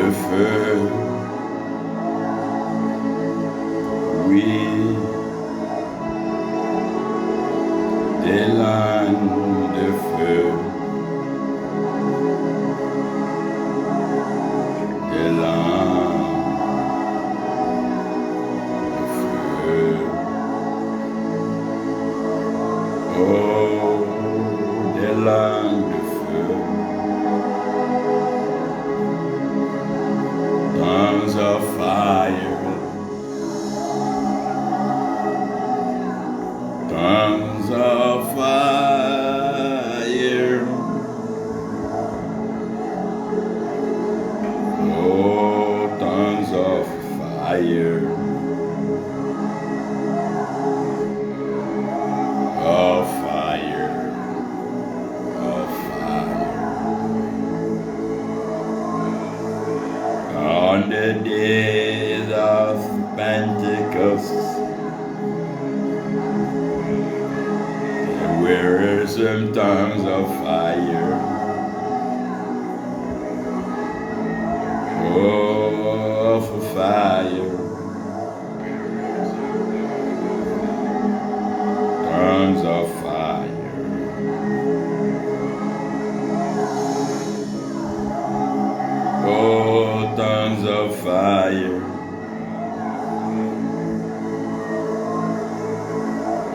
de feu. Oui, des lames de feu. Des lames de feu. Oh, des lames de feu. Tongues of fire. Tongues of fire. Oh, tongues of fire. Of fire. Of fire. On the days of Pentecost, there were some tongues of fire. Oh, of fire. Tongues of fire. Oh, tongues of fire.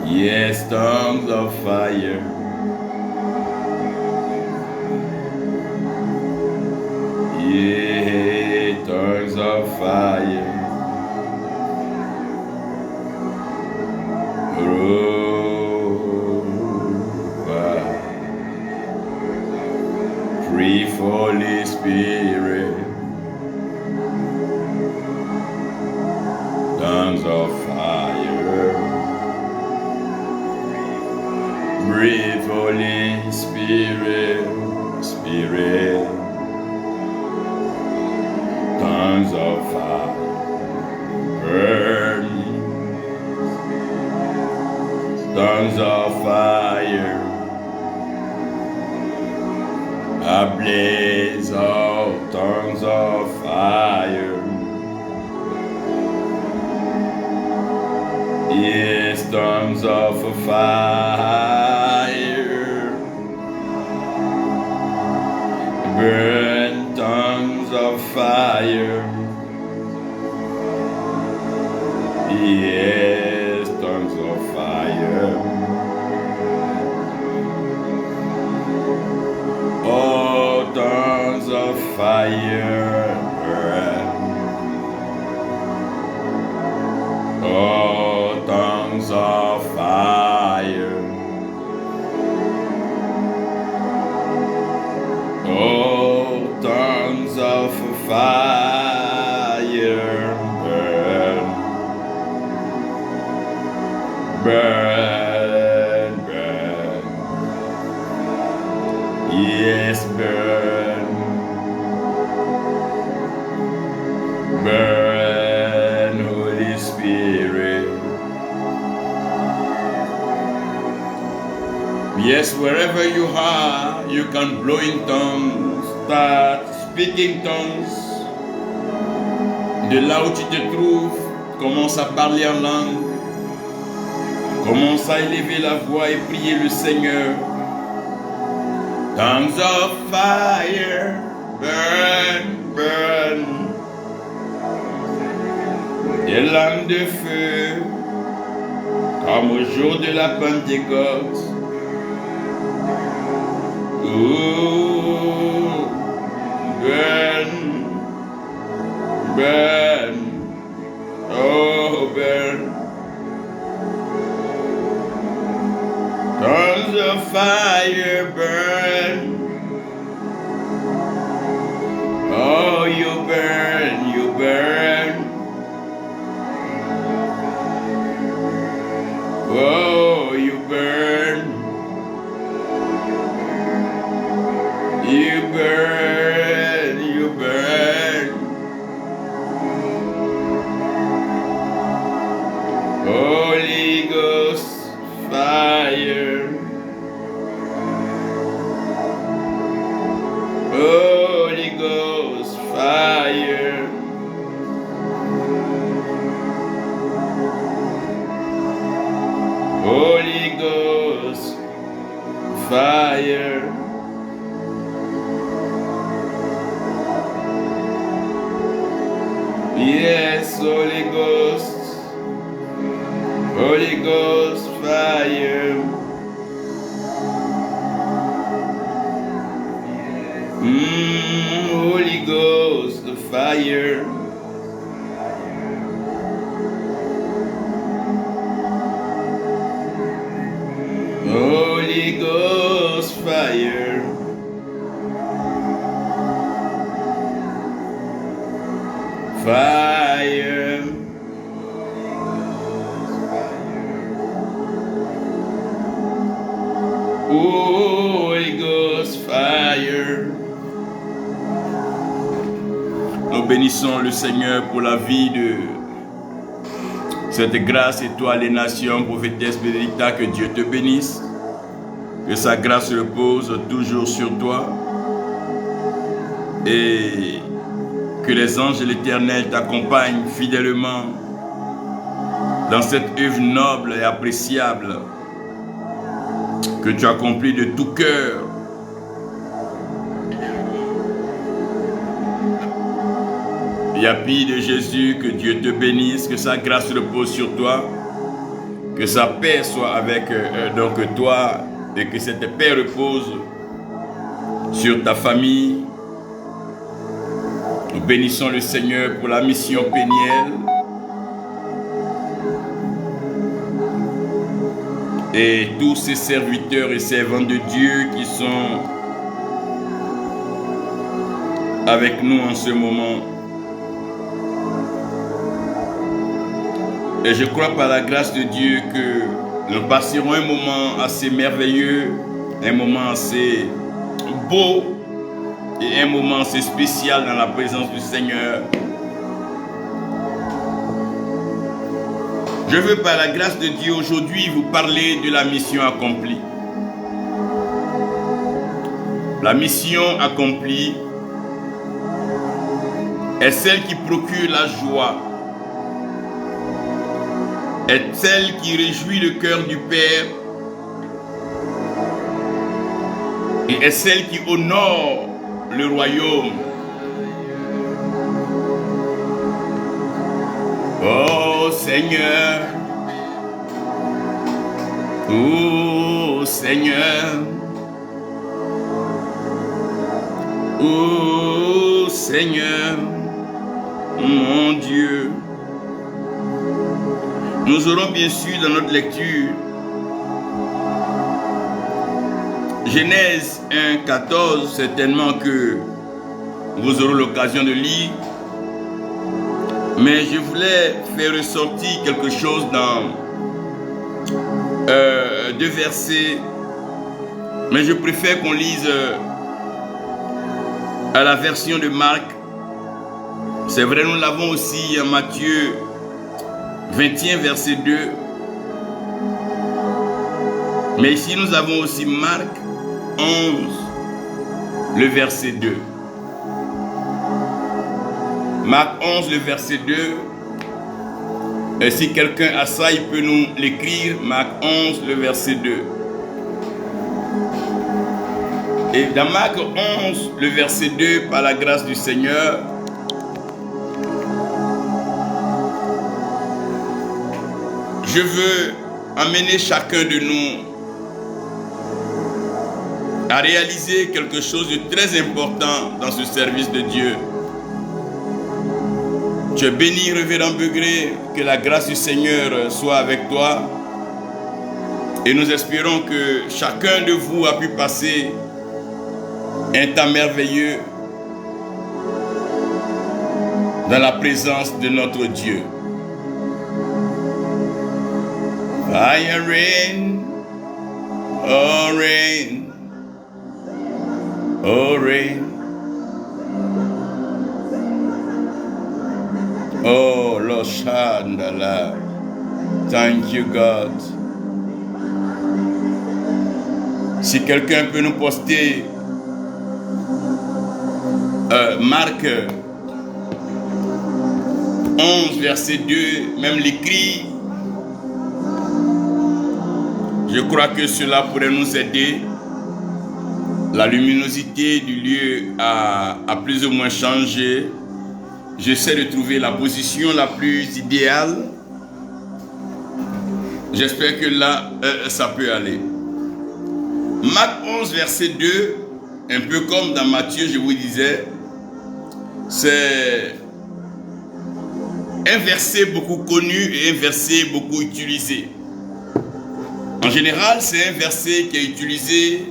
Yes, tongues of fire. Yeah, tongues of fire. Oh, breathe, Holy Spirit. Tongues of fire. Breathe, Holy Spirit, Spirit. Tongues of fire. Burn. Tongues of fire. Ablaze of tongues of fire. Yes, tongues of fire. Burn, tongues of fire. Yes, tongues of fire. Oh, tongues of fire. Burn. Oh, tongues of fire. Oh, tongues of fire. Burn. Burn, burn. Yes, burn. Burn, Holy Spirit. Yes, wherever you are, you can blow in tongues, start speaking tongues. De là où tu te trouves, commence à parler en langue. Commence à élever la voix et prier le Seigneur. Tongues of fire, burn, burn. Des lames de feu, comme au jour de la Pentecôte. Ooh, burn, burn, oh burn. Tongues of fire burn. Oh, you burn, you burn. Oh, you burn. You burn, you burn. Holy Ghost fire. Holy Ghost fire. fire. Yes, Holy Ghost. Holy Ghost fire. Holy Ghost fire. Holy Ghost fire. Fire. Holy Ghost fire. Nous bénissons le Seigneur pour la vie de cette grâce étoile des nations, prophétesse Bénédicta, que Dieu te bénisse, que sa grâce repose toujours sur toi et que les anges de l'Éternel t'accompagnent fidèlement dans cette œuvre noble et appréciable que tu accomplis de tout cœur. Yapi de Jésus, que Dieu te bénisse, que sa grâce repose sur toi, que sa paix soit avec toi et que cette paix repose sur ta famille. Nous bénissons le Seigneur pour la mission Péniel et tous ces serviteurs et servants de Dieu qui sont avec nous en ce moment. Et je crois par la grâce de Dieu que nous passerons un moment assez merveilleux, un moment assez beau et un moment assez spécial dans la présence du Seigneur. Je veux par la grâce de Dieu aujourd'hui vous parler de la mission accomplie. La mission accomplie est celle qui procure la joie, est celle qui réjouit le cœur du Père et est celle qui honore le royaume. Oh Seigneur, oh Seigneur, oh Seigneur, mon Dieu. Nous aurons bien sûr dans notre lecture Genèse 1:14, certainement que vous aurez l'occasion de lire. Mais je voulais faire ressortir quelque chose dans deux versets. Mais je préfère qu'on lise à la version de Marc. C'est vrai, nous l'avons aussi en Matthieu 21, verset 2. Mais ici, nous avons aussi Marc 11, le verset 2. Marc 11, le verset 2. Et si quelqu'un a ça, il peut nous l'écrire. Marc 11, le verset 2. Et dans Marc 11, le verset 2, par la grâce du Seigneur, je veux amener chacun de nous à réaliser quelque chose de très important dans ce service de Dieu. Tu es béni, révérend Begré, que la grâce du Seigneur soit avec toi. Et nous espérons que chacun de vous a pu passer un temps merveilleux dans la présence de notre Dieu. Fire rain, oh rain, oh rain, oh Lord Shandala, thank you God. Si quelqu'un peut nous poster Marc 11 verset 2, même l'écrit, je crois que cela pourrait nous aider La luminosité du lieu a plus ou moins changé. J'essaie de trouver la position la plus idéale. J'espère que là, ça peut aller. Marc 11, verset 2, un peu comme dans Matthieu, je vous disais, c'est un verset beaucoup connu et un verset beaucoup utilisé. En général, c'est un verset qui est utilisé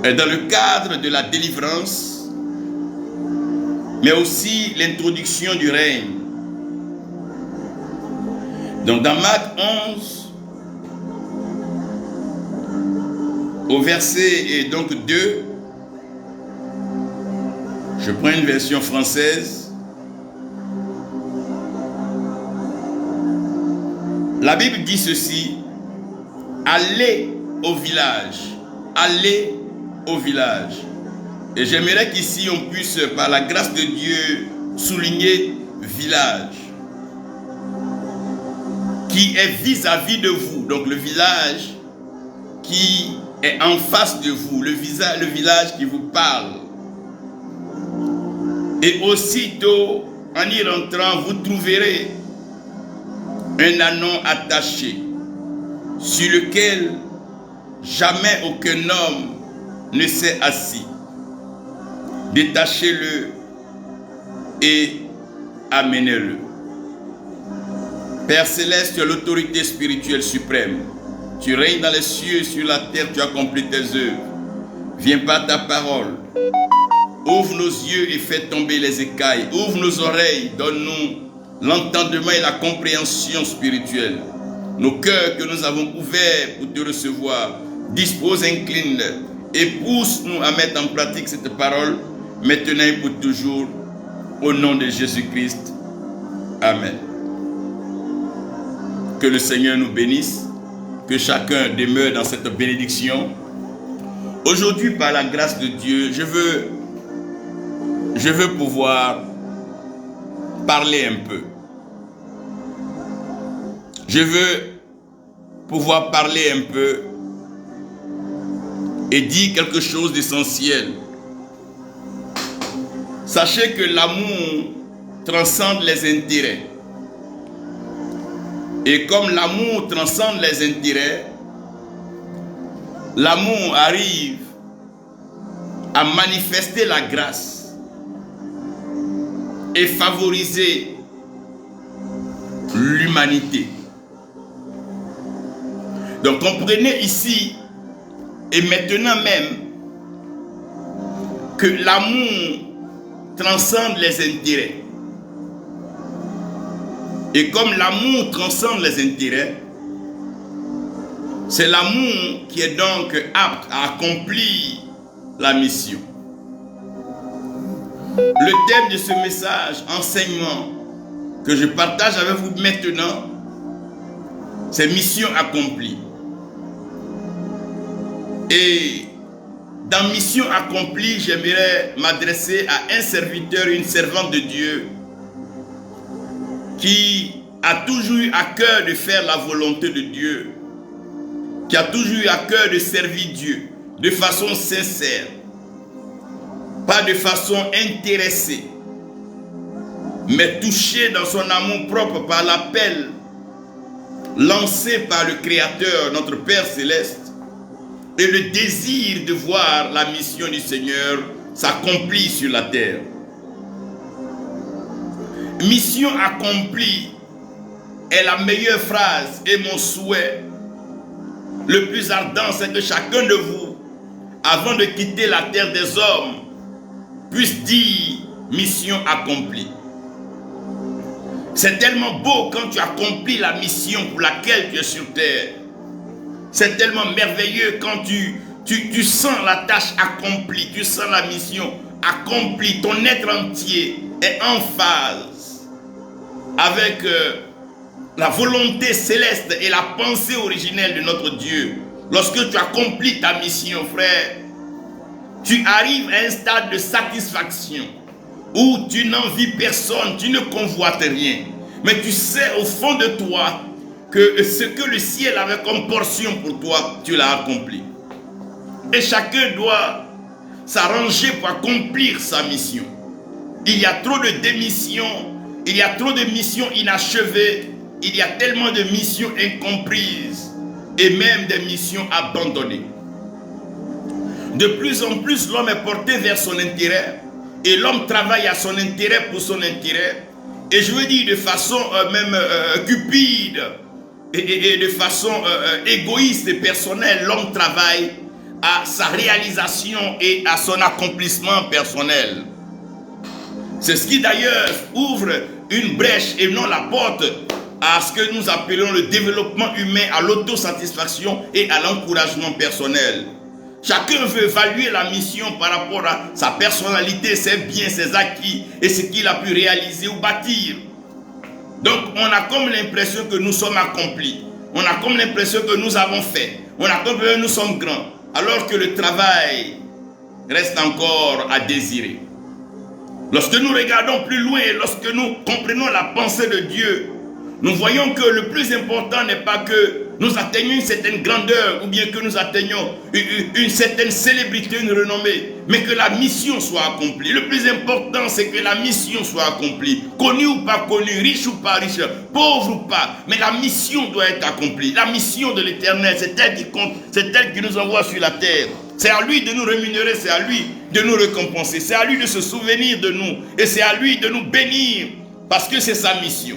dans le cadre de la délivrance, mais aussi l'introduction du règne. Donc dans Marc 11, au verset 2, je prends une version française. La Bible dit ceci: allez au village, allez au village. Et j'aimerais qu'ici on puisse, par la grâce de Dieu, souligner village, qui est vis-à-vis de vous. Donc le village qui est en face de vous, le village qui vous parle. Et aussitôt, en y rentrant, vous trouverez un ânon attaché, sur lequel jamais aucun homme ne s'est assis. Détachez-le et amenez-le. Père Céleste, tu as l'autorité spirituelle suprême. Tu règnes dans les cieux, sur la terre, tu accomplis tes œuvres. Viens par ta parole. Ouvre nos yeux et fais tomber les écailles. Ouvre nos oreilles, donne-nous l'entendement et la compréhension spirituelle. Nos cœurs que nous avons ouverts pour te recevoir, dispose, incline et pousse-nous à mettre en pratique cette parole, maintenant et pour toujours, au nom de Jésus-Christ. Amen. Que le Seigneur nous bénisse, que chacun demeure dans cette bénédiction. Aujourd'hui, par la grâce de Dieu, je veux pouvoir parler un peu. Je veux pouvoir parler un peu et dire quelque chose d'essentiel. Sachez que l'amour transcende les intérêts. Et comme l'amour transcende les intérêts, l'amour arrive à manifester la grâce et favoriser l'humanité. Donc comprenez ici et maintenant même que l'amour transcende les intérêts. Et comme l'amour transcende les intérêts, c'est l'amour qui est donc apte à accomplir la mission. Le thème de ce message, enseignement, que je partage avec vous maintenant, c'est mission accomplie. Et dans mission accomplie, j'aimerais m'adresser à un serviteur, une servante de Dieu, qui a toujours eu à cœur de faire la volonté de Dieu, qui a toujours eu à cœur de servir Dieu de façon sincère, pas de façon intéressée, mais touché dans son amour propre par l'appel lancé par le Créateur, notre Père Céleste, et le désir de voir la mission du Seigneur s'accomplir sur la terre. Mission accomplie est la meilleure phrase et mon souhait le plus ardent, c'est que chacun de vous, avant de quitter la terre des hommes, puisse dire mission accomplie. C'est tellement beau quand tu accomplis la mission pour laquelle tu es sur terre. C'est tellement merveilleux quand tu sens la tâche accomplie, tu sens la mission accomplie, ton être entier est en phase avec la volonté céleste et la pensée originelle de notre Dieu. Lorsque tu accomplis ta mission, frère, tu arrives à un stade de satisfaction où tu n'envies personne, tu ne convoites rien. Mais tu sais au fond de toi que ce que le ciel avait comme portion pour toi, tu l'as accompli. Et chacun doit s'arranger pour accomplir sa mission. Il y a trop de démissions, il y a trop de missions inachevées, il y a tellement de missions incomprises et même des missions abandonnées. De plus en plus, l'homme est porté vers son intérêt et l'homme travaille à son intérêt pour son intérêt. Et je veux dire de façon même cupide et de façon égoïste et personnelle, l'homme travaille à sa réalisation et à son accomplissement personnel. C'est ce qui d'ailleurs ouvre une brèche et non la porte à ce que nous appelons le développement humain, à l'autosatisfaction et à l'encouragement personnel. Chacun veut évaluer la mission par rapport à sa personnalité, ses biens, ses acquis et ce qu'il a pu réaliser ou bâtir. Donc on a comme l'impression que nous sommes accomplis. On a comme l'impression que nous avons fait. On a comme l'impression que nous sommes grands. Alors que le travail reste encore à désirer. Lorsque nous regardons plus loin et lorsque nous comprenons la pensée de Dieu, nous voyons que le plus important n'est pas que nous atteignions une certaine grandeur ou bien que nous atteignions une certaine célébrité, une renommée, mais que la mission soit accomplie. Le plus important, c'est que la mission soit accomplie. Connu ou pas connu, riche ou pas riche, pauvre ou pas, mais la mission doit être accomplie. La mission de l'Éternel, c'est elle qui compte, c'est elle qui nous envoie sur la terre. C'est à lui de nous rémunérer, c'est à lui de nous récompenser, c'est à lui de se souvenir de nous et c'est à lui de nous bénir parce que c'est sa mission.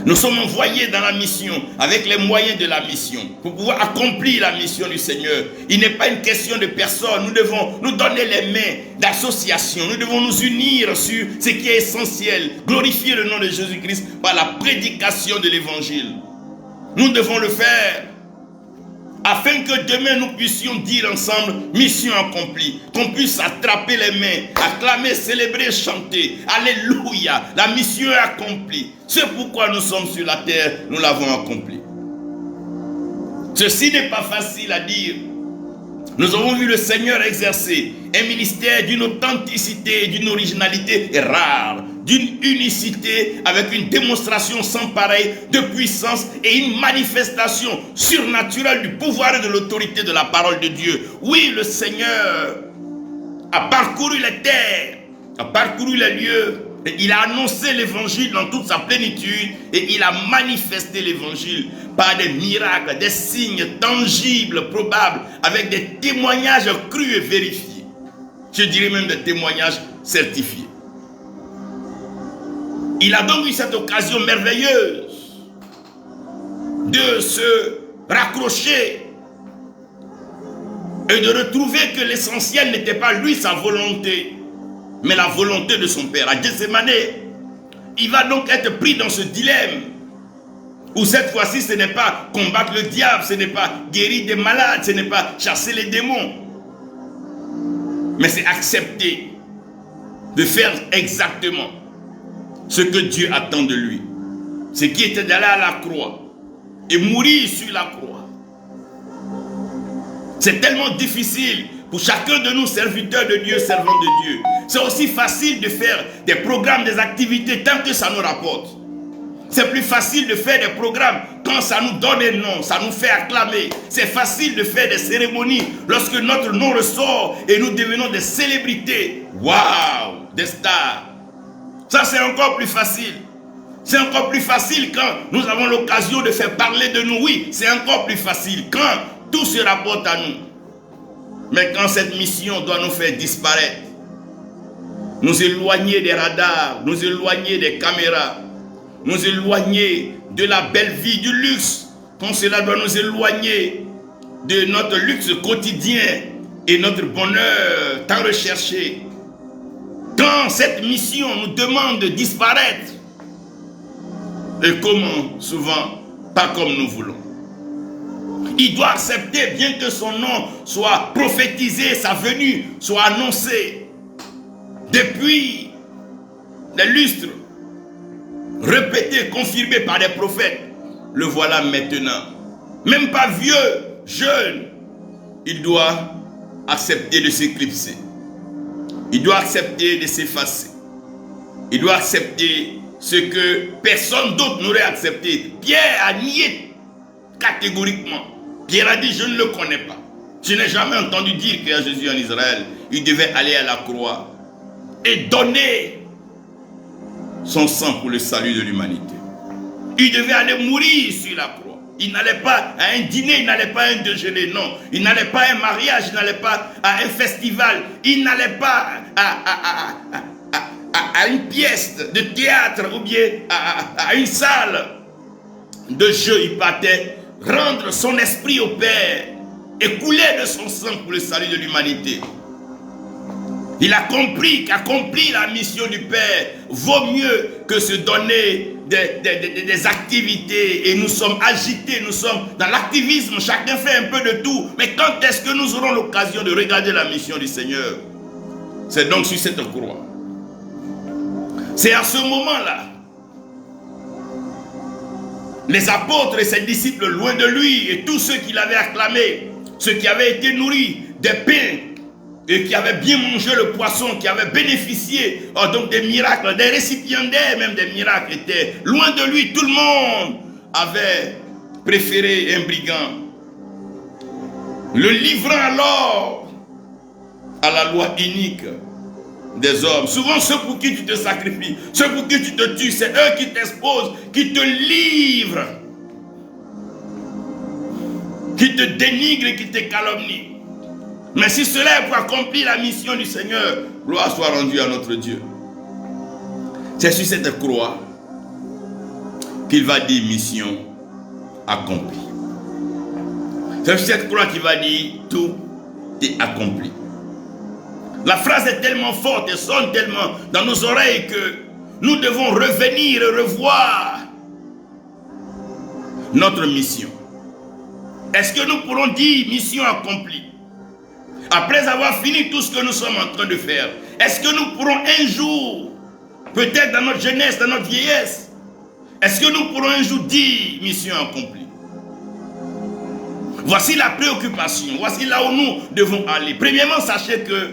Nous sommes envoyés dans la mission avec les moyens de la mission pour pouvoir accomplir la mission du Seigneur. Il n'est pas une question de personne. Nous devons nous donner les mains d'association. Nous devons nous unir sur ce qui est essentiel. Glorifier le nom de Jésus-Christ par la prédication de l'évangile. Nous devons le faire afin que demain nous puissions dire ensemble mission accomplie, qu'on puisse attraper les mains, acclamer, célébrer, chanter. Alléluia, la mission est accomplie. C'est pourquoi nous sommes sur la terre, nous l'avons accomplie. Ceci n'est pas facile à dire. Nous avons vu le Seigneur exercer un ministère d'une authenticité, d'une originalité rare, d'une unicité avec une démonstration sans pareille de puissance et une manifestation surnaturelle du pouvoir et de l'autorité de la parole de Dieu. Oui, le Seigneur a parcouru les terres, a parcouru les lieux, et il a annoncé l'évangile dans toute sa plénitude et il a manifesté l'évangile par des miracles, des signes tangibles, probables, avec des témoignages crus et vérifiés. Je dirais même des témoignages certifiés. Il a donc eu cette occasion merveilleuse de se raccrocher et de retrouver que l'essentiel n'était pas lui, sa volonté, mais la volonté de son Père. À Gethsémane, il va donc être pris dans ce dilemme où cette fois-ci ce n'est pas combattre le diable, ce n'est pas guérir des malades, ce n'est pas chasser les démons, mais c'est accepter de faire exactement ce que Dieu attend de lui. Ce qui était d'aller à la croix et mourir sur la croix. C'est tellement difficile pour chacun de nous, serviteurs de Dieu, servants de Dieu. C'est aussi facile de faire des programmes, des activités tant que ça nous rapporte. C'est plus facile de faire des programmes quand ça nous donne un nom, ça nous fait acclamer. C'est facile de faire des cérémonies lorsque notre nom ressort et nous devenons des célébrités. Waouh, des stars. Ça, c'est encore plus facile. C'est encore plus facile quand nous avons l'occasion de faire parler de nous. Oui, c'est encore plus facile quand tout se rapporte à nous. Mais quand cette mission doit nous faire disparaître, nous éloigner des radars, nous éloigner des caméras, nous éloigner de la belle vie, du luxe, quand cela doit nous éloigner de notre luxe quotidien et notre bonheur tant recherché. Quand cette mission nous demande de disparaître, et comment? Souvent, pas comme nous voulons. Il doit accepter, bien que son nom soit prophétisé, sa venue soit annoncée depuis des lustres, répété, confirmé par des prophètes. Le voilà maintenant. Même pas vieux, jeune, il doit accepter de s'éclipser. Il doit accepter de s'effacer. Il doit accepter ce que personne d'autre n'aurait accepté. Pierre a nié catégoriquement. Pierre a dit, je ne le connais pas. Je n'ai jamais entendu dire qu'il y a Jésus en Israël. Il devait aller à la croix et donner son sang pour le salut de l'humanité. Il devait aller mourir sur la croix. Il n'allait pas à un dîner, il n'allait pas à un déjeuner, non. Il n'allait pas à un mariage, il n'allait pas à un festival. Il n'allait pas à une pièce de théâtre ou bien à une salle de jeu. Il partait rendre son esprit au Père et couler de son sang pour le salut de l'humanité. Il a compris qu'accomplir la mission du Père vaut mieux que se donner des activités. Et nous sommes agités, nous sommes dans l'activisme, chacun fait un peu de tout. Mais quand est-ce que nous aurons l'occasion de regarder la mission du Seigneur? C'est donc sur cette croix. C'est à ce moment-là, les apôtres et ses disciples loin de lui et tous ceux qui l'avaient acclamé, ceux qui avaient été nourris des pains et qui avaient bien mangé le poisson, qui avaient bénéficié donc des miracles, des récipiendaires même des miracles, étaient loin de lui. Tout le monde avait préféré un brigand, le livrant alors à la loi unique des hommes. Souvent ceux pour qui tu te sacrifies, ceux pour qui tu te tues, c'est eux qui t'exposent, qui te livrent, qui te dénigrent et qui te calomnient. Mais si cela est pour accomplir la mission du Seigneur, gloire soit rendue à notre Dieu. C'est sur cette croix qu'il va dire mission accomplie. C'est sur cette croix qu'il va dire tout est accompli. La phrase est tellement forte et sonne tellement dans nos oreilles que nous devons revenir et revoir notre mission. Est-ce que nous pourrons dire mission accomplie? Après avoir fini tout ce que nous sommes en train de faire, est-ce que nous pourrons un jour, peut-être dans notre jeunesse, dans notre vieillesse, est-ce que nous pourrons un jour dire mission accomplie? Voici la préoccupation, voici là où nous devons aller. Premièrement, sachez que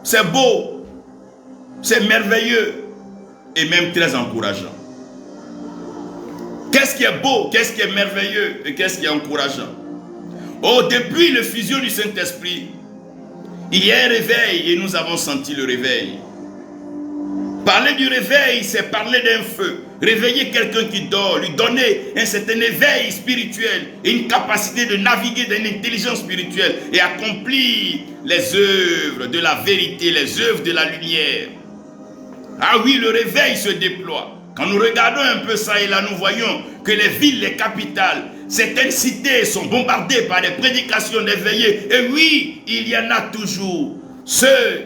c'est beau, c'est merveilleux et même très encourageant. Qu'est-ce qui est beau, qu'est-ce qui est merveilleux et qu'est-ce qui est encourageant? Oh, depuis le fusion du Saint-Esprit, il y a un réveil et nous avons senti le réveil. Parler du réveil, c'est parler d'un feu. Réveiller quelqu'un qui dort, lui donner un certain éveil spirituel et une capacité de naviguer dans une intelligence spirituelle et accomplir les œuvres de la vérité, les œuvres de la lumière. Ah oui, le réveil se déploie. Quand nous regardons un peu ça et là, nous voyons que les villes, les capitales, certaines cités sont bombardées par des prédications d'éveillés. Et oui, il y en a toujours ceux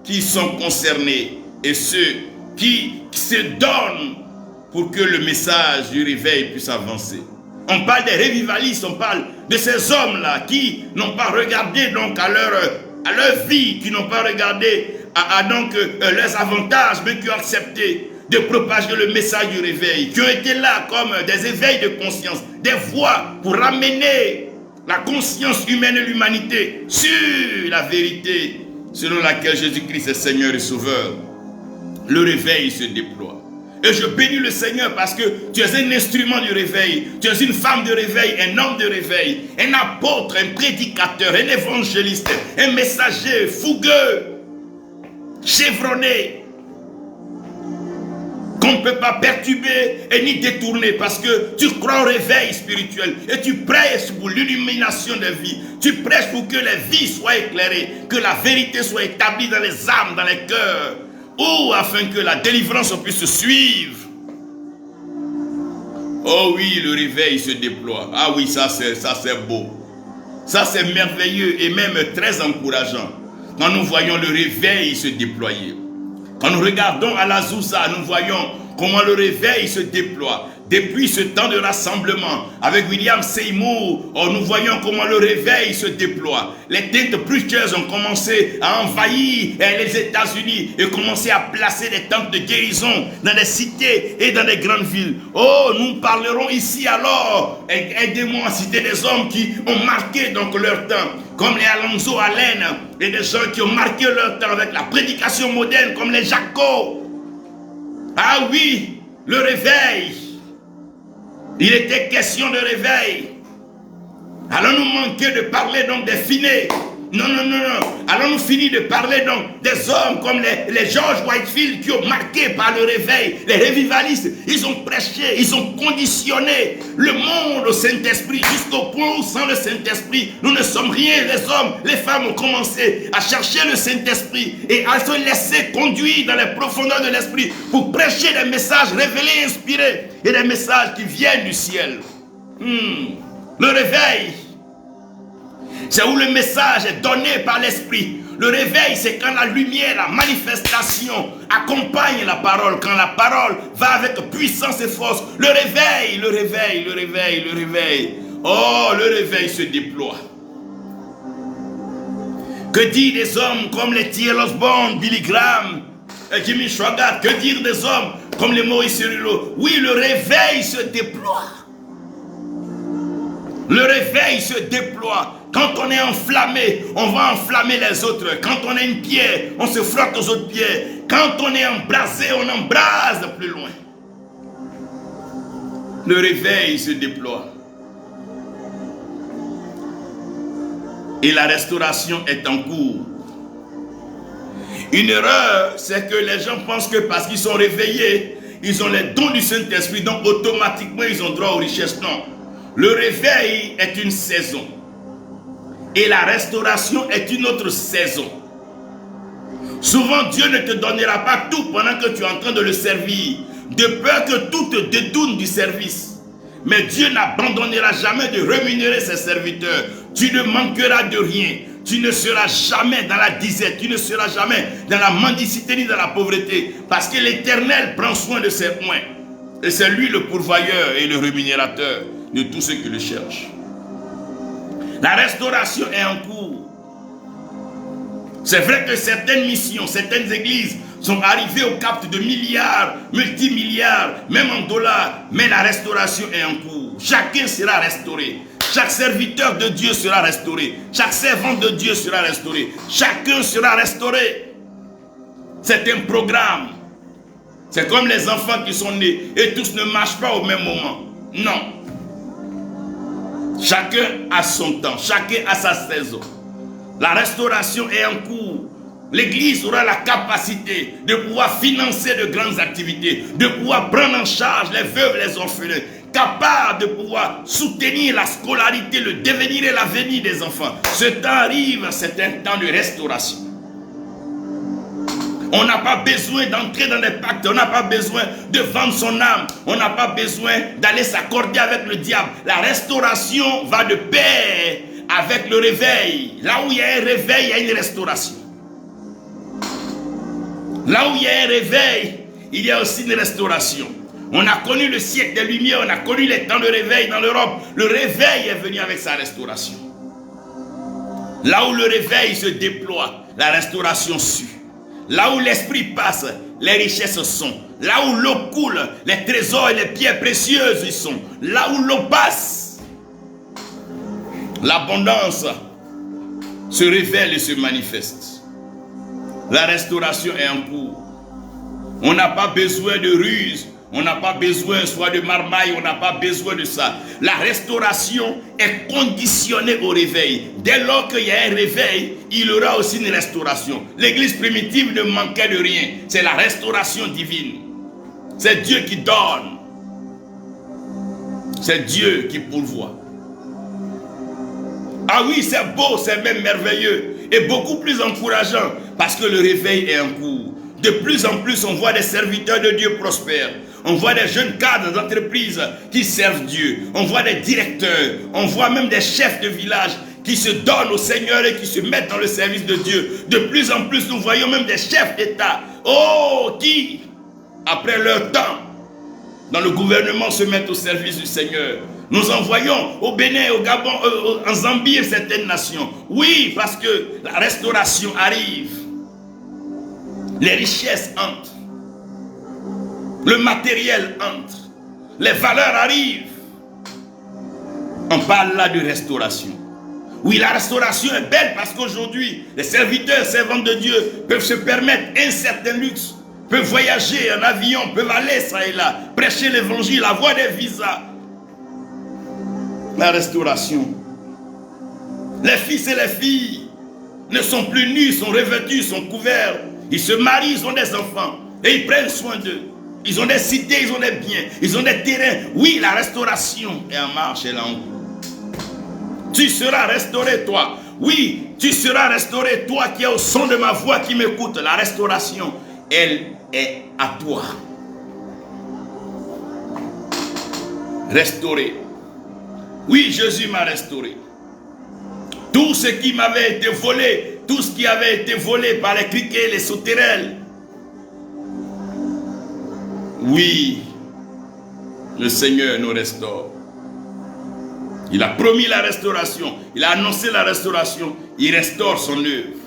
qui sont concernés et ceux qui se donnent pour que le message du réveil puisse avancer. On parle des revivalistes, on parle de ces hommes-là qui n'ont pas regardé donc à leur vie, qui n'ont pas regardé à leurs avantages, mais qui ont accepté de propager le message du réveil, qui ont été là comme des éveils de conscience, des voix pour ramener la conscience humaine et l'humanité sur la vérité selon laquelle Jésus-Christ est Seigneur et Sauveur. Le réveil se déploie. Et je bénis le Seigneur parce que tu es un instrument du réveil, tu es une femme de réveil, un homme de réveil, un apôtre, un prédicateur, un évangéliste, un messager fougueux, chevronné, qu'on ne peut pas perturber et ni détourner parce que tu crois au réveil spirituel et tu prêches pour l'illumination des vies. Tu prêches pour que les vies soient éclairées, que la vérité soit établie dans les âmes, dans les cœurs, ou afin que la délivrance puisse suivre. Oh oui, le réveil se déploie. Ah oui, ça c'est beau. Ça c'est merveilleux et même très encourageant. Quand nous voyons le réveil se déployer. Quand nous regardons à la Zouza, nous voyons comment le réveil se déploie. Depuis ce temps de rassemblement, avec William Seymour, nous voyons comment le réveil se déploie. Les tent preachers ont commencé à envahir les États-Unis et commencé à placer des tentes de guérison dans les cités et dans les grandes villes. Oh, nous parlerons ici alors, aidez-moi à citer des hommes qui ont marqué donc leur temps, comme les Alonzo Allen et des gens qui ont marqué leur temps avec la prédication moderne, comme les Jaco. Ah oui, le réveil. Il était question de réveil. Allons-nous manquer de parler donc des finés? Non, non, non, non. Allons-nous finir de parler donc des hommes comme les George Whitefield qui ont marqué par le réveil, les revivalistes. Ils ont prêché, ils ont conditionné le monde au Saint-Esprit jusqu'au point où sans le Saint-Esprit, nous ne sommes rien. Les hommes, les femmes ont commencé à chercher le Saint-Esprit et à se laisser conduire dans les profondeurs de l'Esprit pour prêcher des messages révélés, inspirés et des messages qui viennent du ciel. Le réveil, c'est où le message est donné par l'Esprit. Le réveil, c'est quand la lumière, la manifestation accompagne la parole. Quand la parole va avec puissance et force. Le réveil, le réveil, le réveil, le réveil. Oh, le réveil se déploie. Que dire des hommes comme les T.L. Osborne, Billy Graham, Jimmy Swaggart? Que dire des hommes comme les Maurice Cerullo? Oui, le réveil se déploie. Le réveil se déploie. Quand on est enflammé, on va enflammer les autres. Quand on a une pierre, on se frotte aux autres pierres. Quand on est embrasé, on embrase plus loin. Le réveil se déploie. Et la restauration est en cours. Une erreur, c'est que les gens pensent que parce qu'ils sont réveillés, ils ont les dons du Saint-Esprit, donc automatiquement ils ont droit aux richesses. Non. Le réveil est une saison. Et la restauration est une autre saison. Souvent, Dieu ne te donnera pas tout pendant que tu es en train de le servir, de peur que tout te détourne du service. Mais Dieu n'abandonnera jamais de rémunérer ses serviteurs. Tu ne manqueras de rien. Tu ne seras jamais dans la disette. Tu ne seras jamais dans la mendicité ni dans la pauvreté. Parce que l'Éternel prend soin de ses points. Et c'est lui le pourvoyeur et le rémunérateur de tous ceux qui le cherchent. La restauration est en cours. C'est vrai que certaines missions, certaines églises sont arrivées au cap de milliards, multimilliards, même en dollars. Mais la restauration est en cours. Chacun sera restauré. Chaque serviteur de Dieu sera restauré. Chaque servante de Dieu sera restauré. Chacun sera restauré. C'est un programme. C'est comme les enfants qui sont nés et tous ne marchent pas au même moment. Non. Chacun a son temps, chacun a sa saison. La restauration est en cours. L'église aura la capacité de pouvoir financer de grandes activités, de pouvoir prendre en charge les veuves et les orphelins, capable de pouvoir soutenir la scolarité, le devenir et l'avenir des enfants. Ce temps arrive, c'est un temps de restauration. On n'a pas besoin d'entrer dans des pactes. On n'a pas besoin de vendre son âme. On n'a pas besoin d'aller s'accorder avec le diable. La restauration va de pair avec le réveil. Là où il y a un réveil, il y a une restauration. Là où il y a un réveil, il y a aussi une restauration. On a connu le siècle des Lumières. On a connu les temps de réveil dans l'Europe. Le réveil est venu avec sa restauration. Là où le réveil se déploie, la restauration suit. Là où l'esprit passe, les richesses sont. Là où l'eau coule, les trésors et les pierres précieuses y sont. Là où l'eau passe, l'abondance se révèle et se manifeste. La restauration est en cours. On n'a pas besoin de ruse. On n'a pas besoin soit de marmaille, on n'a pas besoin de ça. La restauration est conditionnée au réveil. Dès lors qu'il y a un réveil, il y aura aussi une restauration. L'église primitive ne manquait de rien. C'est la restauration divine. C'est Dieu qui donne. C'est Dieu qui pourvoit. Ah oui, c'est beau, c'est même merveilleux. Et beaucoup plus encourageant parce que le réveil est en cours. De plus en plus, on voit des serviteurs de Dieu prospères. On voit des jeunes cadres d'entreprise qui servent Dieu. On voit des directeurs. On voit même des chefs de village qui se donnent au Seigneur et qui se mettent dans le service de Dieu. De plus en plus, nous voyons même des chefs d'État. Oh, qui, après leur temps, dans le gouvernement, se mettent au service du Seigneur. Nous en voyons au Bénin, au Gabon, en Zambie et certaines nations. Oui, parce que la restauration arrive. Les richesses entrent. Le matériel entre. Les valeurs arrivent. On parle là de restauration. Oui, la restauration est belle parce qu'aujourd'hui, les serviteurs, servantes de Dieu peuvent se permettre un certain luxe, peuvent voyager en avion, peuvent aller ça et là, prêcher l'évangile, avoir des visas. La restauration Les fils et les filles ne sont plus nus, sont revêtus, sont couverts. Ils se marient, ils ont des enfants et ils prennent soin d'eux. Ils ont des cités, ils ont des biens, ils ont des terrains. Oui, la restauration est en marche, elle est en cours. Tu seras restauré, toi. Oui, tu seras restauré, toi qui es au son de ma voix, qui m'écoute. La restauration, elle est à toi. Restauré. Oui, Jésus m'a restauré. Tout ce qui m'avait été volé, tout ce qui avait été volé par les criquets, les sauterelles. Oui, le Seigneur nous restaure. Il a promis la restauration. Il a annoncé la restauration. Il restaure son œuvre.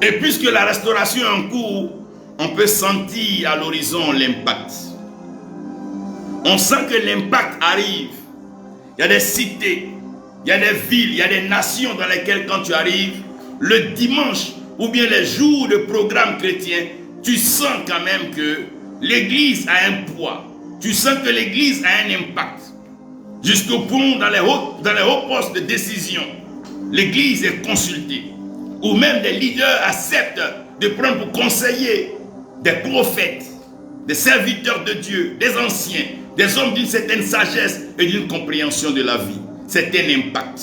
Et puisque la restauration est en cours, on peut sentir à l'horizon l'impact. On sent que l'impact arrive. Il y a des cités, il y a des villes, il y a des nations dans lesquelles quand tu arrives, le dimanche ou bien les jours de programme chrétien, tu sens quand même que l'église a un poids. Tu sens que l'église a un impact. Jusqu'au point, dans les hauts postes de décision, l'église est consultée. Ou même des leaders acceptent de prendre pour conseiller des prophètes, des serviteurs de Dieu, des anciens, des hommes d'une certaine sagesse et d'une compréhension de la vie. C'est un impact.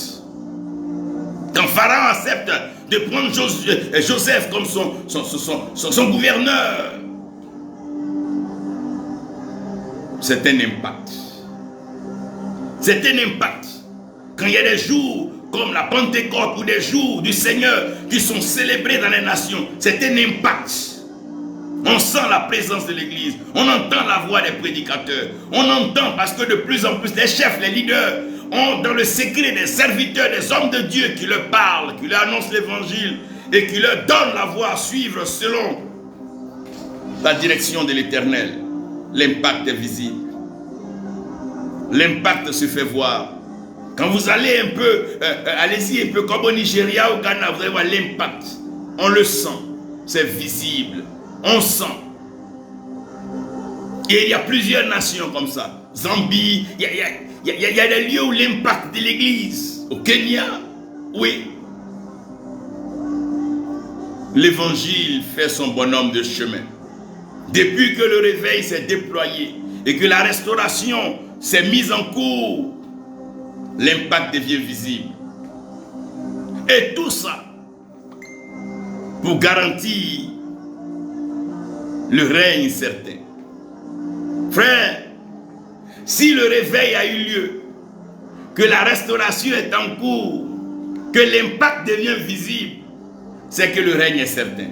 Quand Pharaon accepte de prendre Joseph comme son gouverneur, c'est un impact. C'est un impact. Quand il y a des jours comme la Pentecôte ou des jours du Seigneur qui sont célébrés dans les nations, c'est un impact. On sent la présence de l'église, on entend la voix des prédicateurs, on entend parce que de plus en plus les chefs, les leaders ont dans le secret des serviteurs, des hommes de Dieu qui leur parlent, qui leur annoncent l'évangile et qui leur donnent la voie à suivre selon la direction de l'Éternel. L'impact est visible. L'impact se fait voir. Quand vous allez un peu, allez-y un peu comme au Nigeria, au Ghana, vous allez voir l'impact. On le sent, c'est visible. On sent. Et il y a plusieurs nations comme ça. Zambie, il y a des lieux où l'impact de l'église. Au Kenya, oui. L'évangile fait son bonhomme de chemin. Depuis que le réveil s'est déployé et que la restauration s'est mise en cours, l'impact devient visible. Et tout ça pour garantir le règne certain. Frère, si le réveil a eu lieu, que la restauration est en cours, que l'impact devient visible, c'est que le règne est certain.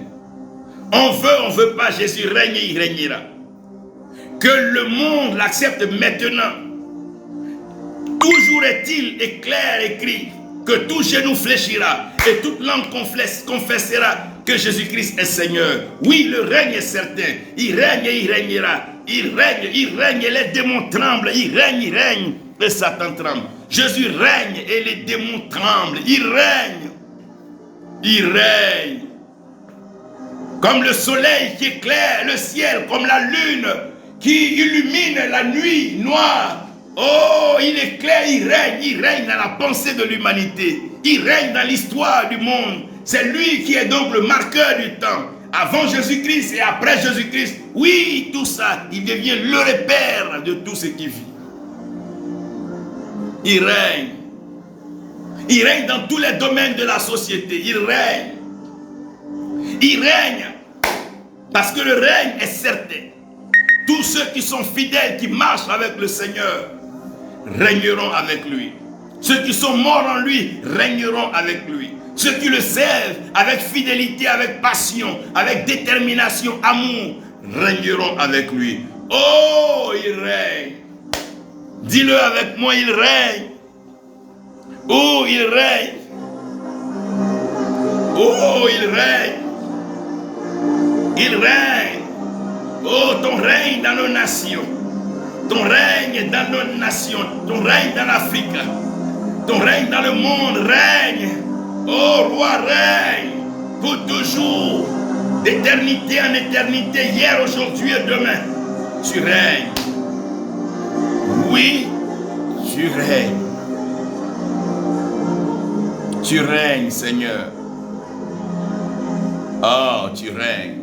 On veut pas, Jésus règne et il régnera. Que le monde l'accepte maintenant. Toujours est-il et clair écrit que tout genou fléchira et toute langue confessera que Jésus-Christ est Seigneur. Oui, le règne est certain. Il règne et il régnera. Il règne et les démons tremblent. Il règne et Satan tremble. Jésus règne et les démons tremblent. Il règne. Comme le soleil qui éclaire le ciel, comme la lune qui illumine la nuit noire. Oh, il éclaire, il règne dans la pensée de l'humanité. Il règne dans l'histoire du monde. C'est lui qui est donc le marqueur du temps. Avant Jésus-Christ et après Jésus-Christ. Oui, tout ça, il devient le repère de tout ce qui vit. Il règne. Il règne dans tous les domaines de la société. Il règne. Il règne. Parce que le règne est certain. Tous ceux qui sont fidèles, qui marchent avec le Seigneur, régneront avec lui. Ceux qui sont morts en lui, régneront avec lui. Ceux qui le servent avec fidélité, avec passion, avec détermination, amour, régneront avec lui. Oh, il règne. Dis-le avec moi, il règne. Oh, il règne. Oh, il règne. Il règne. Oh, ton règne dans nos nations. Ton règne dans nos nations. Ton règne dans l'Afrique. Ton règne dans le monde règne. Oh, roi règne. Pour toujours. D'éternité en éternité. Hier, aujourd'hui et demain. Tu règnes. Oui, tu règnes. Tu règnes, Seigneur. Oh, tu règnes.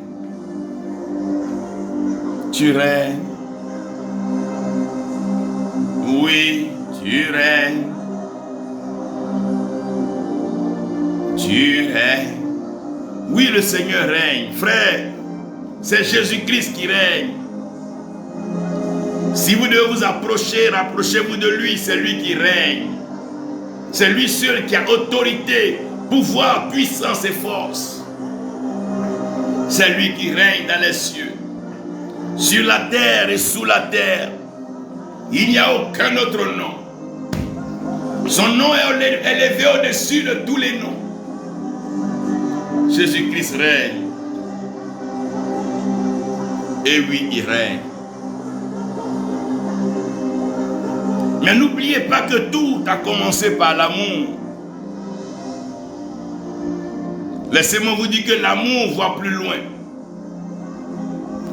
Tu règnes. Oui, tu règnes. Tu règnes. Oui, le Seigneur règne. Frère, c'est Jésus-Christ qui règne. Si vous devez vous approcher, rapprochez-vous de lui, c'est lui qui règne. C'est lui seul qui a autorité, pouvoir, puissance et force. C'est lui qui règne dans les cieux, sur la terre et sous la terre. Il n'y a aucun autre nom. Son nom est élevé au-dessus de tous les noms. Jésus-Christ règne. Et oui, il règne. Mais n'oubliez pas que tout a commencé par l'amour. Laissez-moi vous dire que l'amour voit plus loin.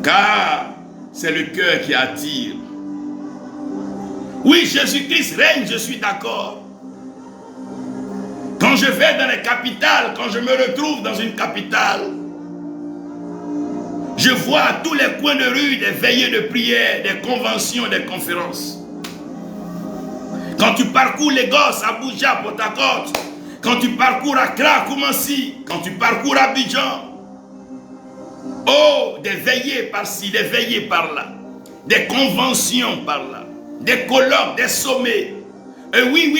Car c'est le cœur qui attire. Oui, Jésus-Christ règne, je suis d'accord. Quand je vais dans les capitales, quand je me retrouve dans une capitale, je vois à tous les coins de rue des veillées de prière, des conventions, des conférences. Quand tu parcours Lagos, Abuja, Port Harcourt, quand tu parcours Accra, Kumasi, quand tu parcours Abidjan, oh, des veillées par-ci, des veillées par-là, des conventions par-là, des colloques, des sommets. Et oui,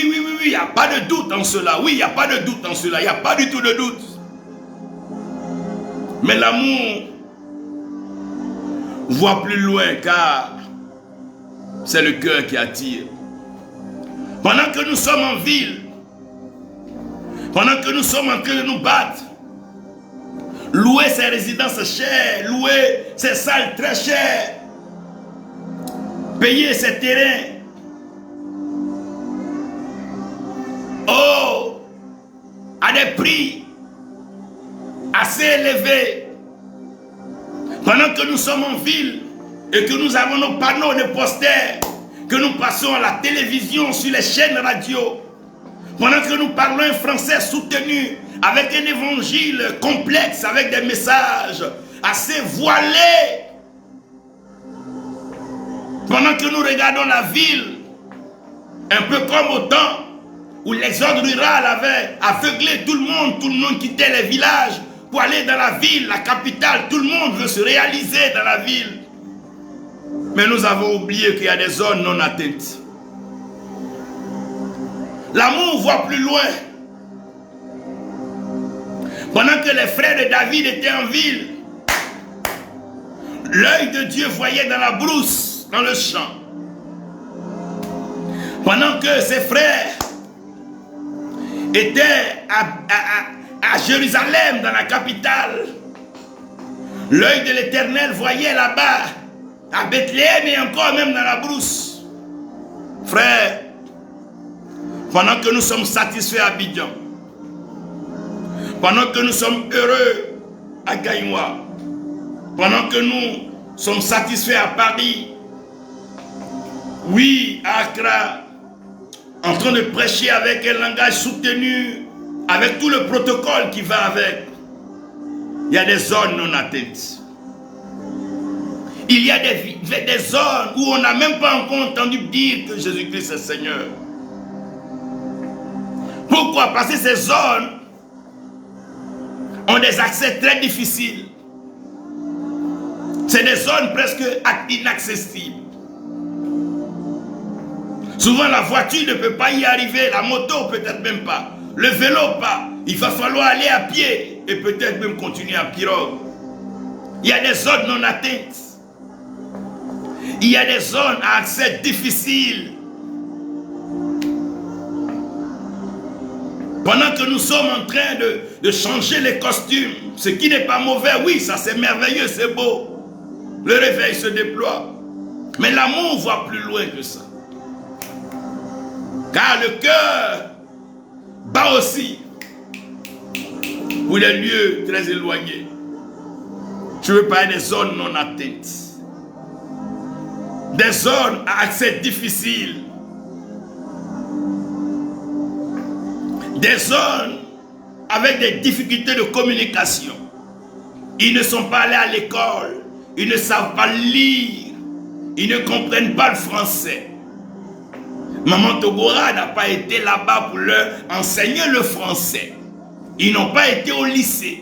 il n'y a pas de doute en cela. Oui, il n'y a pas de doute en cela. Il n'y a pas du tout de doute. Mais l'amour voit plus loin car c'est le cœur qui attire. Pendant que nous sommes en ville, pendant que nous sommes en train de nous battre, louer ses résidences chères, louer ses salles très chères, payer ses terrains, oh, à des prix assez élevés. Pendant que nous sommes en ville et que nous avons nos panneaux de posters, que nous passons à la télévision, sur les chaînes radio, pendant que nous parlons un français soutenu avec un évangile complexe, avec des messages assez voilés, pendant que nous regardons la ville, un peu comme au temps où l'exode rural avait aveuglé tout le monde quittait les villages pour aller dans la ville, la capitale, tout le monde veut se réaliser dans la ville. Mais nous avons oublié qu'il y a des zones non atteintes. L'amour voit plus loin. Pendant que les frères de David étaient en ville, l'œil de Dieu voyait dans la brousse, dans le champ. Pendant que ses frères étaient à Jérusalem, dans la capitale, l'œil de l'Éternel voyait là-bas, à Bethléem et encore même dans la brousse. Frères, pendant que nous sommes satisfaits à Abidjan, pendant que nous sommes heureux à Gaïwa, pendant que nous sommes satisfaits à Paris, oui, à Accra, en train de prêcher avec un langage soutenu, avec tout le protocole qui va avec, il y a des zones non atteintes. Il y a des zones où on n'a même pas encore entendu dire que Jésus-Christ est Seigneur. Pourquoi? Parce que ces zones ont des accès très difficiles. C'est des zones presque inaccessibles. Souvent la voiture ne peut pas y arriver, la moto peut-être même pas, le vélo pas. Il va falloir aller à pied et peut-être même continuer à pirogue. Il y a des zones non atteintes. Il y a des zones à accès difficile. Pendant que nous sommes en train de changer les costumes, ce qui n'est pas mauvais, oui, ça c'est merveilleux, c'est beau. Le réveil se déploie. Mais l'amour voit plus loin que ça. Car le cœur bat aussi pour les lieux très éloignés. Je veux parler des zones non atteintes. Des zones à accès difficile. Des zones avec des difficultés de communication. Ils ne sont pas allés à l'école. Ils ne savent pas lire. Ils ne comprennent pas le français. Maman Togora n'a pas été là-bas pour leur enseigner le français. Ils n'ont pas été au lycée.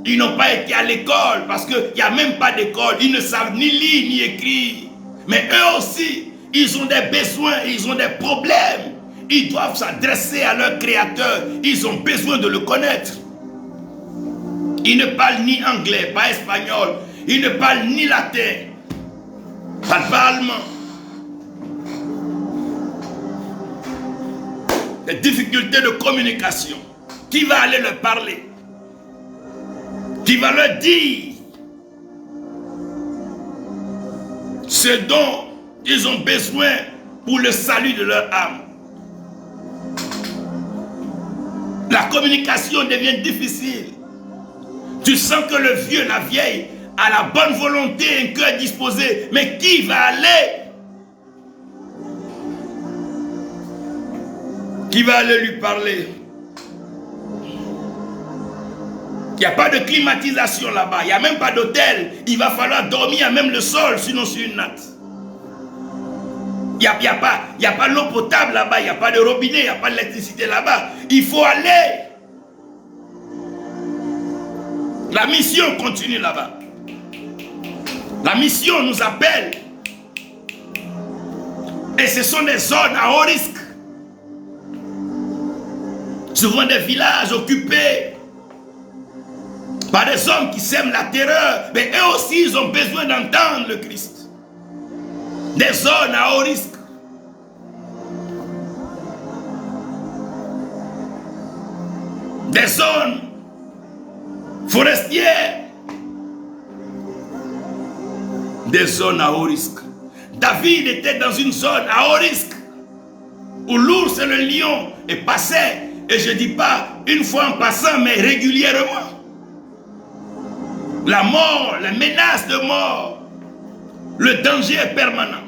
Ils n'ont pas été à l'école parce qu'il n'y a même pas d'école. Ils ne savent ni lire ni écrire. Mais eux aussi, ils ont des besoins, ils ont des problèmes. Ils doivent s'adresser à leur créateur. Ils ont besoin de le connaître. Ils ne parlent ni anglais, pas espagnol. Ils ne parlent ni latin. Ils ne parlent pas allemand. Des difficultés de communication. Qui va aller leur parler? Qui va leur dire ce dont ils ont besoin pour le salut de leur âme? La communication devient difficile. Tu sens que le vieux, la vieille, a la bonne volonté, un cœur disposé. Mais qui va aller? Qui va aller lui parler? Il n'y a pas de climatisation là-bas. Il n'y a même pas d'hôtel. Il va falloir dormir à même le sol, sinon sur une natte. Il n'y a pas l'eau potable là-bas. Il n'y a pas de robinet. Il n'y a pas d'électricité là-bas. Il faut aller. La mission continue là-bas. La mission nous appelle. Et ce sont des zones à haut risque. Souvent des villages occupés par des hommes qui sèment la terreur. Mais eux aussi, ils ont besoin d'entendre le Christ. Des zones à haut risque. Des zones forestières. Des zones à haut risque. David était dans une zone à haut risque où l'ours et le lion passaient. Et je ne dis pas une fois en passant, mais régulièrement. La mort, la menace de mort, le danger est permanent.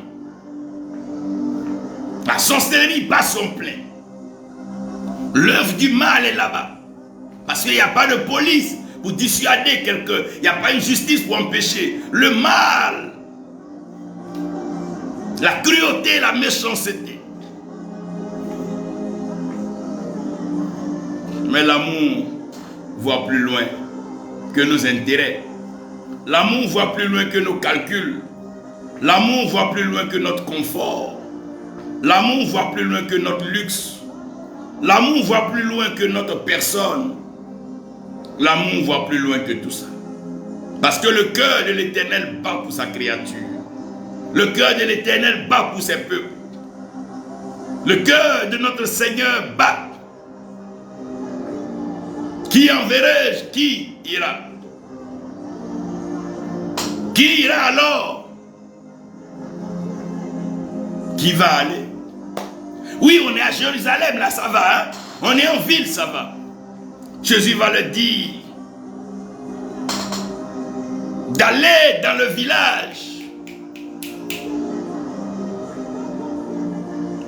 La sorcellerie bat son plein. L'œuvre du mal est là-bas. Parce qu'il n'y a pas de police pour dissuader quelqu'un. Il n'y a pas une justice pour empêcher. Le mal, la cruauté, la méchanceté. Mais l'amour voit plus loin que nos intérêts. L'amour voit plus loin que nos calculs. L'amour voit plus loin que notre confort. L'amour voit plus loin que notre luxe. L'amour voit plus loin que notre personne. L'amour voit plus loin que tout ça. Parce que le cœur de l'Éternel bat pour sa créature. Le cœur de l'Éternel bat pour ses peuples. Le cœur de notre Seigneur bat. Qui enverrai-je? Qui ira? Qui ira alors? Qui va aller? Oui, on est à Jérusalem, là, ça va. Hein? On est en ville, ça va. Jésus va le dire. D'aller dans le village.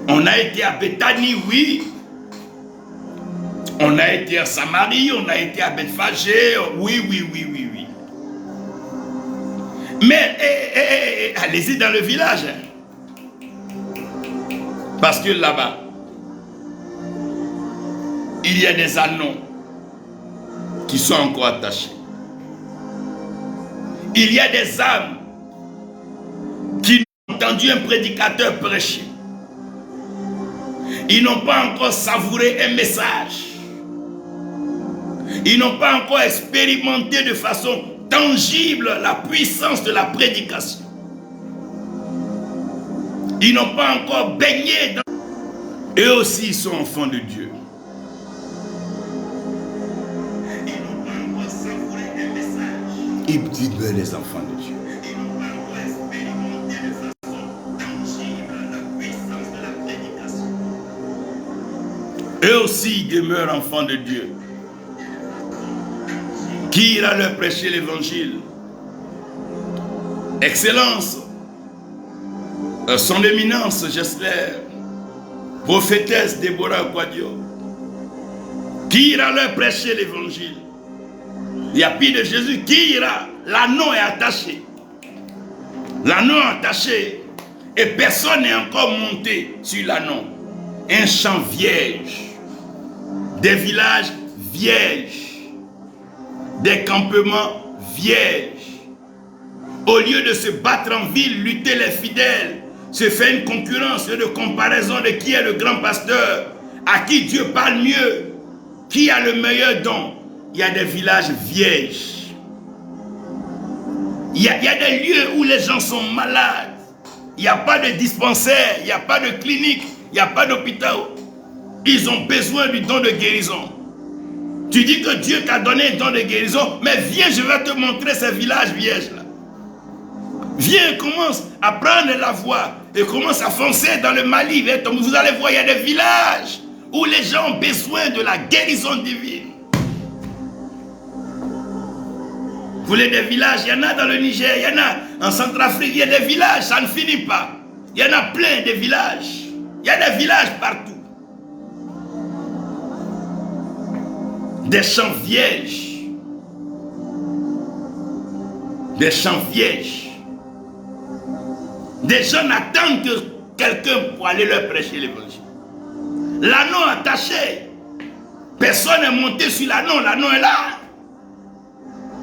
On a été à Béthanie, oui. On a été à Samarie, on a été à Bethphagée, oui. Mais allez-y dans le village. Parce que là-bas, il y a des anneaux qui sont encore attachés. Il y a des âmes qui ont entendu un prédicateur prêcher. Ils n'ont pas encore savouré un message. Ils n'ont pas encore expérimenté de façon tangible la puissance de la prédication. Ils n'ont pas encore baigné dans... Eux aussi, ils sont enfants de Dieu. Ils n'ont pas encore savouré un message. Ils disent les enfants de Dieu. Ils n'ont pas encore expérimenté de façon tangible la puissance de la prédication. Eux aussi, ils demeurent enfants de Dieu. Qui ira leur prêcher l'évangile? Excellence, son éminence, j'espère, prophétesse Déborah Quadio, Qui ira leur prêcher l'évangile? Il n'y a plus de Jésus. Qui ira? L'anneau est attaché. L'anneau est attaché. Et personne n'est encore monté sur l'anneau. Un champ vierge. Des villages vierges. Des campements vierges. Au lieu de se battre en ville, lutter les fidèles, se faire une concurrence de comparaison de qui est le grand pasteur, à qui Dieu parle mieux, qui a le meilleur don. Il y a des villages vierges. Il y a des lieux où les gens sont malades. Il n'y a pas de dispensaire, il n'y a pas de clinique, il n'y a pas d'hôpital. Ils ont besoin du don de guérison. Tu dis que Dieu t'a donné un don de guérison, mais viens, je vais te montrer ces villages vierges-là. Viens, commence à prendre la voie et commence à foncer dans le Mali. Vous allez voir, il y a des villages où les gens ont besoin de la guérison divine. Vous voulez des villages? Il y en a dans le Niger, il y en a en Centrafrique, il y a des villages, ça ne finit pas. Il y en a plein de villages. Il y a des villages partout. Des champs vierges. Des champs vierges. Des gens attendent que quelqu'un pour aller leur prêcher l'évangile. L'anneau attaché. Personne n'est monté sur l'anneau. L'anneau est là.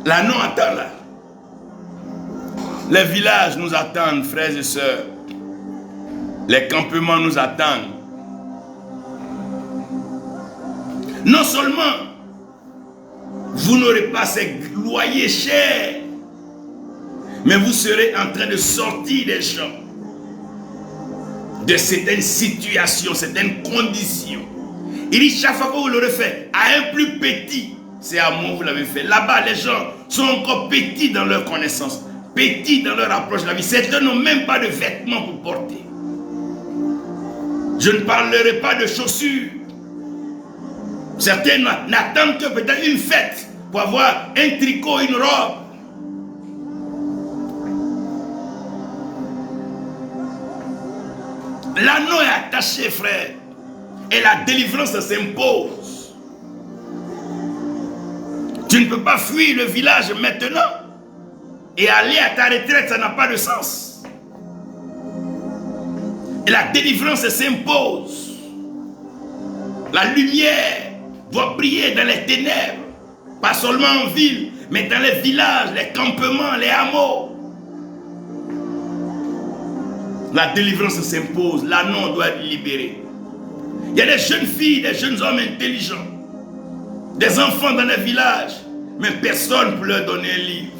L'anneau attend là. Les villages nous attendent, frères et sœurs. Les campements nous attendent. Non seulement vous n'aurez pas ces loyers chers, mais vous serez en train de sortir des gens de certaines situations, certaines conditions. Il dit chaque fois que vous l'aurez fait à un plus petit, c'est à moi que vous l'avez fait. Là-bas, les gens sont encore petits dans leur connaissance, petits dans leur approche de la vie. Certains n'ont même pas de vêtements pour porter. Je ne parlerai pas de chaussures. Certains n'attendent que peut-être une fête pour avoir un tricot, une robe. L'anneau est attaché, frère. Et la délivrance s'impose. Tu ne peux pas fuir le village maintenant et aller à ta retraite, ça n'a pas de sens. Et la délivrance s'impose. La lumière doit briller dans les ténèbres, pas seulement en ville, mais dans les villages, les campements, les hameaux. La délivrance s'impose, l'anneau doit être libéré. Il y a des jeunes filles, des jeunes hommes intelligents, des enfants dans les villages, mais personne pour leur donner un livre.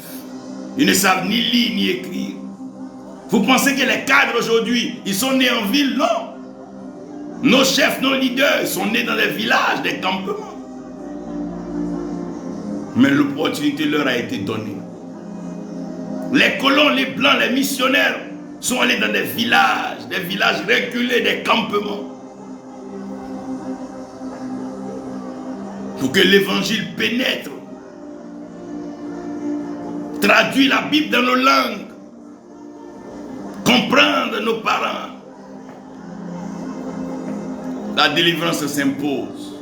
Ils ne savent ni lire ni écrire. Vous pensez que les cadres aujourd'hui, ils sont nés en ville? Non. Nos chefs, nos leaders, ils sont nés dans les villages, des campements. Mais l'opportunité leur a été donnée. Les colons, les blancs, les missionnaires sont allés dans des villages reculés, des campements. Pour que l'évangile pénètre. Traduire la Bible dans nos langues. Comprendre nos parents. La délivrance s'impose.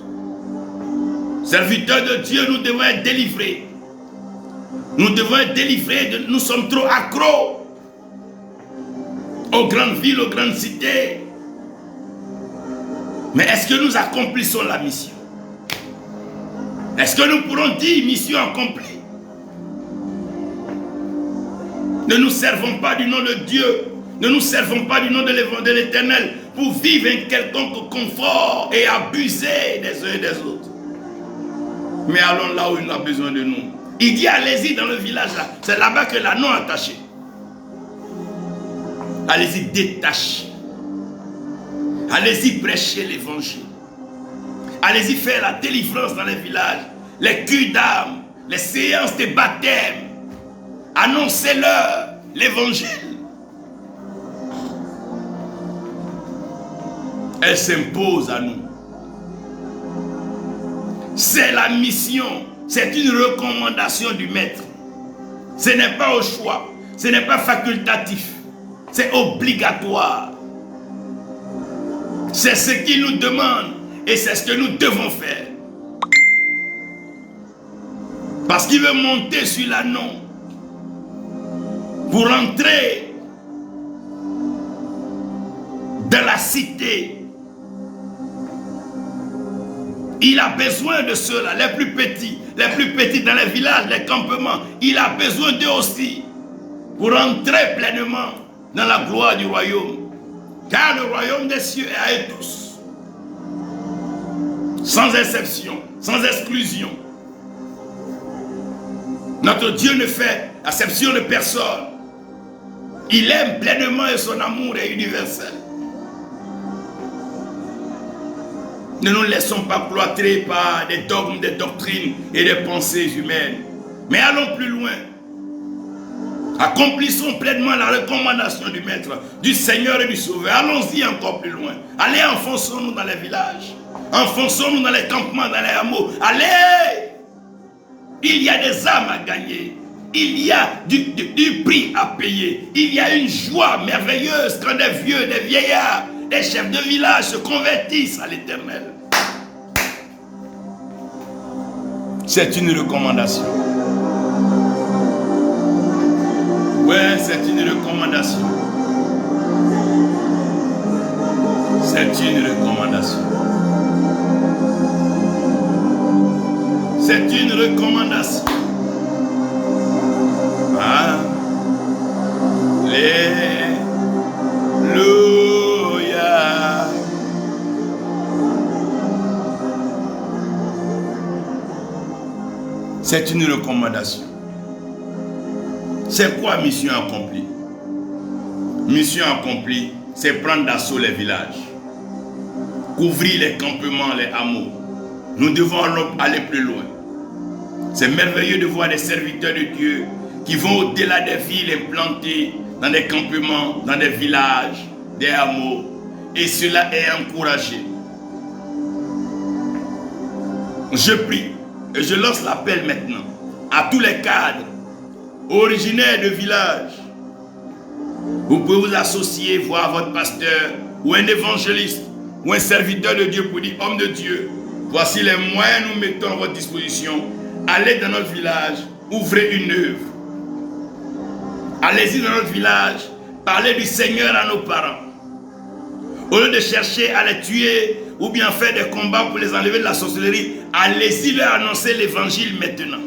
Serviteurs de Dieu, nous devons être délivrés. Nous devons être délivrés. Nous sommes trop accros aux grandes villes, aux grandes cités. Mais est-ce que nous accomplissons la mission? Est-ce que nous pourrons dire mission accomplie? Ne nous servons pas du nom de Dieu. Ne nous servons pas du nom de l'Éternel pour vivre un quelconque confort et abuser des uns et des autres. Mais allons là où il a besoin de nous. Il dit allez-y dans le village là. C'est là-bas que l'anneau est attaché. Allez-y détacher. Allez-y prêcher l'évangile. Allez-y faire la délivrance dans les villages. Les cures d'âme. Les séances de baptême. Annoncez-leur l'évangile. Elle s'impose à nous. C'est la mission. C'est une recommandation du maître. Ce n'est pas au choix. Ce n'est pas facultatif. C'est obligatoire. C'est ce qu'il nous demande et c'est ce que nous devons faire. Parce qu'il veut monter sur l'anneau pour entrer dans la cité. Il a besoin de ceux-là, les plus petits dans les villages, les campements. Il a besoin d'eux aussi pour entrer pleinement dans la gloire du royaume. Car le royaume des cieux est à eux tous. Sans exception, sans exclusion. Notre Dieu ne fait exception de personne. Il aime pleinement et son amour est universel. Ne nous laissons pas cloîtrer par des dogmes, des doctrines et des pensées humaines. Mais allons plus loin. Accomplissons pleinement la recommandation du Maître, du Seigneur et du Sauveur. Allons-y encore plus loin. Allez, enfonçons-nous dans les villages. Enfonçons-nous dans les campements, dans les hameaux. Allez! Il y a des âmes à gagner. Il y a du prix à payer. Il y a une joie merveilleuse quand des vieux, des vieillards, des chefs de village se convertissent à l'Éternel. C'est une recommandation. Ouais, c'est une recommandation. C'est une recommandation. C'est une recommandation. Alléluia. C'est une recommandation. C'est quoi mission accomplie? Mission accomplie, c'est prendre d'assaut les villages, couvrir les campements, les hameaux. Nous devons aller plus loin. C'est merveilleux de voir des serviteurs de Dieu qui vont au-delà des villes implantées dans des campements, dans des villages, des hameaux. Et cela est encouragé. Je prie et je lance l'appel maintenant à tous les cadres originaires de villages. Vous pouvez vous associer, voir votre pasteur ou un évangéliste ou un serviteur de Dieu pour dire: homme de Dieu, voici les moyens que nous mettons à votre disposition. Allez dans notre village, ouvrez une œuvre. Allez-y dans notre village, parlez du Seigneur à nos parents. Au lieu de chercher à les tuer ou bien faire des combats pour les enlever de la sorcellerie, allez-y leur annoncer l'évangile maintenant.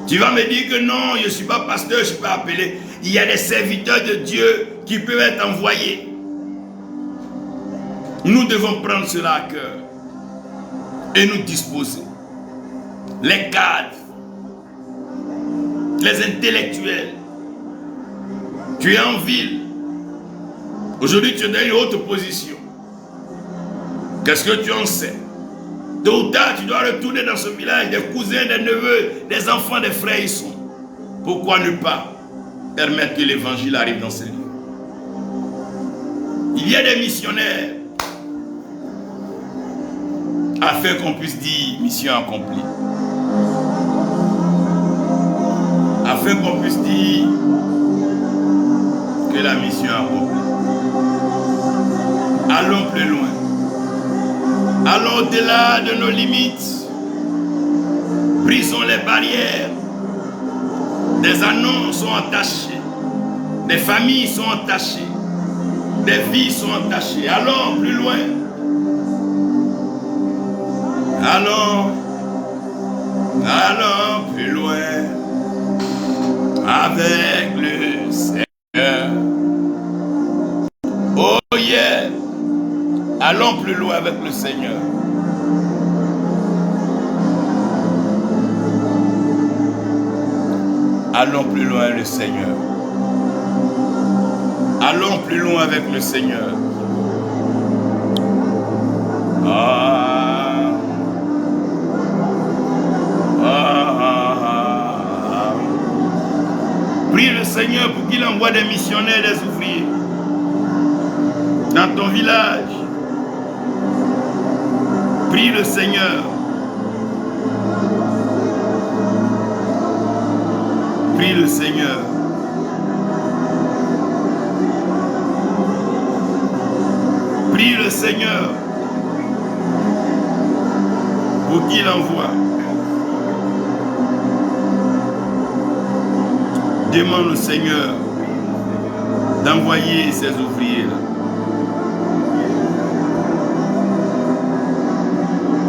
Tu vas me dire que non, je ne suis pas pasteur, je ne suis pas appelé. Il y a des serviteurs de Dieu qui peuvent être envoyés. Nous devons prendre cela à cœur et nous disposer. Les cadres, les intellectuels. Tu es en ville. Aujourd'hui, tu es dans une haute position. Qu'est-ce que tu en sais? Tôt ou tard, tu dois retourner dans ce village. Des cousins, des neveux, des enfants, des frères y sont. Pourquoi ne pas permettre que l'évangile arrive dans ces lieux? Il y a des missionnaires afin qu'on puisse dire mission accomplie. Afin qu'on puisse dire que la mission est accomplie. Allons plus loin. Allons au-delà de nos limites. Brisons les barrières. Des annonces sont entachées. Des familles sont entachées. Des vies sont entachées. Allons plus loin. Allons plus loin avec le Seigneur. Oh yeah. Allons plus loin avec le Seigneur. Allons plus loin avec le Seigneur. Allons plus loin avec le Seigneur. Prie le Seigneur pour qu'il envoie des missionnaires, des ouvriers dans ton village. Prie le Seigneur. Prie le Seigneur. Prie le Seigneur pour qu'il envoie Demande au Seigneur d'envoyer ces ouvriers-là.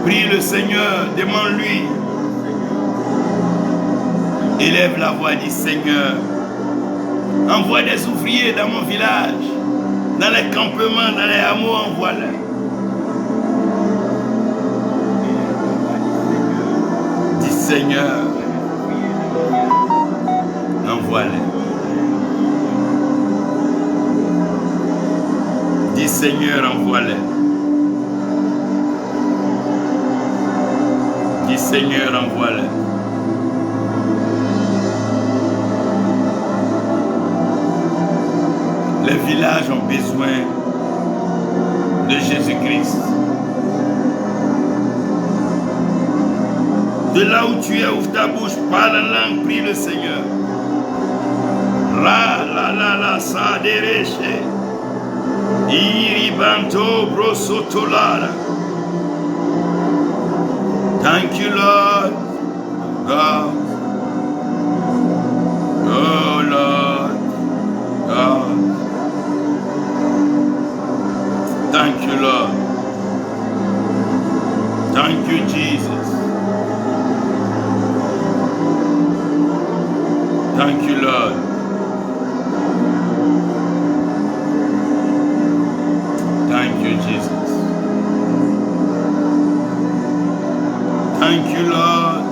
Prie le Seigneur, demande-lui. Élève la voix, dit Seigneur, envoie des ouvriers dans mon village, dans les campements, dans les hameaux, envoie-les. Dis Seigneur, envoie-les. Dis Seigneur, envoie-les. Dis Seigneur, envoie-les. Les villages ont besoin de Jésus-Christ. De là où tu es, ouvre ta bouche, parle la langue, prie le Seigneur. La, sa dereche. Iribanto brosotolara. Thank you, Lord God. Oh, Lord God. Thank you, Lord. Thank you, Jesus. Thank you, Lord. Thank you, Jesus. Thank you, Lord.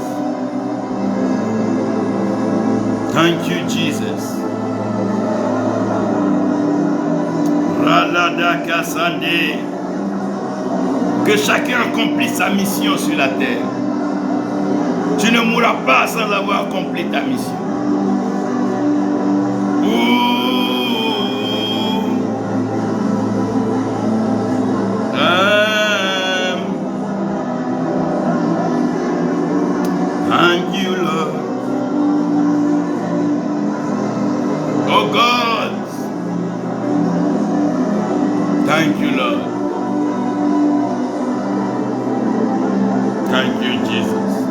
Thank you, Jesus. Que chacun accomplisse sa mission sur la terre. Tu ne mourras pas sans avoir accompli ta mission. Thank you, Lord. Oh God. Thank you, Lord. Thank you, Jesus.